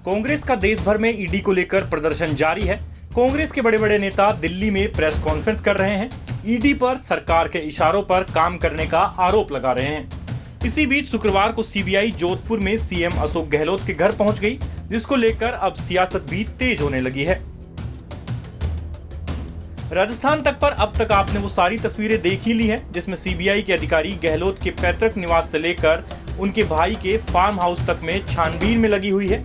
कांग्रेस का देश भर में ईडी को लेकर प्रदर्शन जारी है। कांग्रेस के बड़े बड़े नेता दिल्ली में प्रेस कॉन्फ्रेंस कर रहे हैं। ईडी पर सरकार के इशारों पर काम करने का आरोप लगा रहे हैं। इसी बीच शुक्रवार को सीबीआई जोधपुर में सीएम अशोक गहलोत के घर पहुंच गई, जिसको लेकर अब सियासत भी तेज होने लगी है। राजस्थान तक पर अब तक आपने वो सारी तस्वीरें देख ही ली हैं, जिसमें सीबीआई के अधिकारी गहलोत के पैतृक निवास से लेकर उनके भाई के फार्म हाउस तक में छानबीन में लगी हुई है।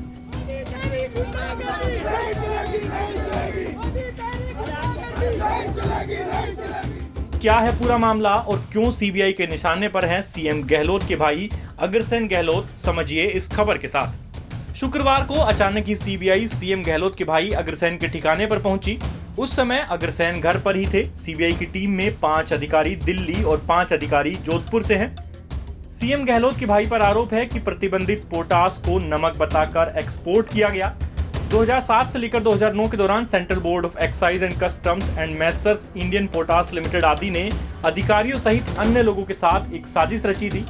क्या है पूरा मामला और क्यों सीबीआई के निशाने पर हैं सीएम गहलोत के भाई अग्रसेन गहलोत, समझिए इस खबर के साथ। शुक्रवार को अचानक ही सीबीआई सीएम गहलोत के भाई अग्रसेन के ठिकाने पर पहुंची। उस समय अग्रसेन घर पर ही थे। सीबीआई की टीम में 5 अधिकारी दिल्ली और 5 अधिकारी जोधपुर से हैं। सीएम गहलोत के भाई पर आरोप है कि प्रतिबंधित पोटास को नमक बताकर एक्सपोर्ट किया गया। 2007 से लेकर 2009 के दौरान central board of excise and customs and Messrs Indian potash limited आदि ने अधिकारियों सहित अन्य लोगों के साथ एक साजिश रची थी।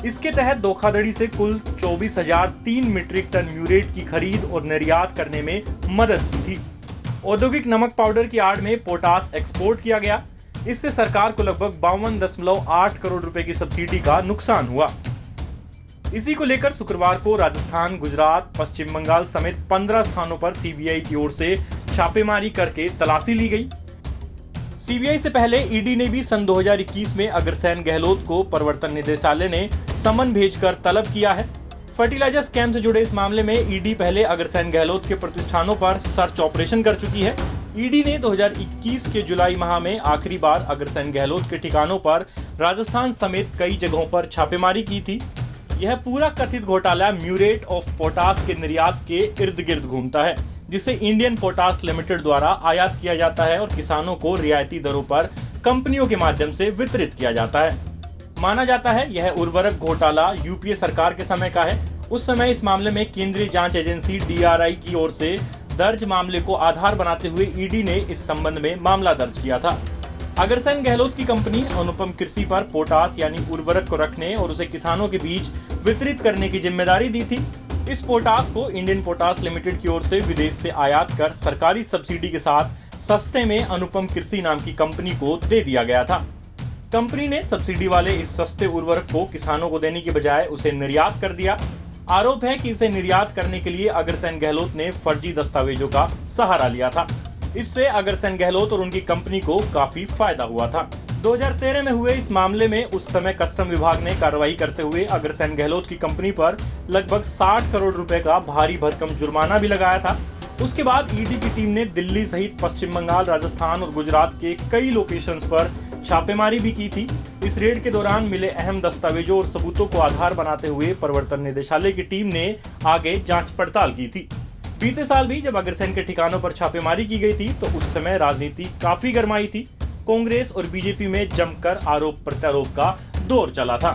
इसके तहत धोखाधड़ी से कुल 24,003 मीट्रिक टन म्यूरेट की खरीद और निर्यात करने में मदद की थी। औद्योगिक नमक पाउडर की आड़ में पोटास एक्सपोर्ट किया गया। इससे सरकार को लगभग 52.8 करोड़ रुपए की सब्सिडी का नुकसान हुआ। इसी को लेकर शुक्रवार को राजस्थान, गुजरात, पश्चिम बंगाल समेत 15 स्थानों पर सीबीआई की ओर से छापेमारी करके तलाशी ली गई। सीबीआई से पहले ईडी ने भी सन 2021 में अग्रसेन गहलोत को प्रवर्तन निदेशालय ने समन भेजकर तलब किया है। फर्टिलाइजर स्कैम से जुड़े इस मामले में ईडी पहले अग्रसेन गहलोत के प्रतिष्ठानों पर सर्च ऑपरेशन कर चुकी है। ईडी ने 2021 के जुलाई माह में आखिरी बार अग्रसेन गहलोत के ठिकानों पर राजस्थान समेत कई जगहों पर छापेमारी की थी। यह पूरा कथित घोटाला म्यूरेट ऑफ पोटास के निर्यात के इर्द गिर्द घूमता है, जिसे इंडियन पोटास लिमिटेड द्वारा आयात किया जाता है और किसानों को रियायती दरों पर कंपनियों के माध्यम से वितरित किया जाता है। माना जाता है यह उर्वरक घोटाला यूपीए सरकार के समय का है। उस समय इस मामले में केंद्रीय जांच एजेंसी डीआरआई की ओर से दर्ज मामले को आधार बनाते हुए ईडी ने इस संबंध में मामला दर्ज किया था। अग्रसेन गहलोत की कंपनी अनुपम कृषि पर पोटास यानी उर्वरक को रखने और उसे किसानों के बीच वितरित करने की जिम्मेदारी दी थी। इस पोटास को इंडियन पोटास लिमिटेड की ओर से विदेश से आयात कर सरकारी सब्सिडी के साथ सस्ते में अनुपम कृषि नाम की कंपनी को दे दिया गया था। कंपनी ने सब्सिडी वाले इस सस्ते उर्वरक को किसानों को देने की बजाय उसे निर्यात कर दिया। आरोप है कि इसे निर्यात करने के लिए अग्रसेन गहलोत ने फर्जी दस्तावेजों का सहारा लिया था। इससे अग्रसेन गहलोत और उनकी कंपनी को काफी फायदा हुआ था। 2013 में हुए इस मामले में उस समय कस्टम विभाग ने कार्रवाई करते हुए अग्रसेन गहलोत की कंपनी पर लगभग 60 करोड़ रुपए का भारी भरकम जुर्माना भी लगाया था। उसके बाद ईडी की टीम ने दिल्ली सहित पश्चिम बंगाल, राजस्थान और गुजरात के कई लोकेशंस पर छापेमारी भी की थी। इस रेड के दौरान मिले अहम दस्तावेजों और सबूतों को आधार बनाते हुए प्रवर्तन निदेशालय की टीम ने आगे जांच पड़ताल की थी। बीते साल भी जब अग्रसेन के ठिकानों पर छापेमारी की गई थी तो उस समय राजनीति काफी गर्माई थी। कांग्रेस और बीजेपी में जमकर आरोप प्रत्यारोप का दौर चला था।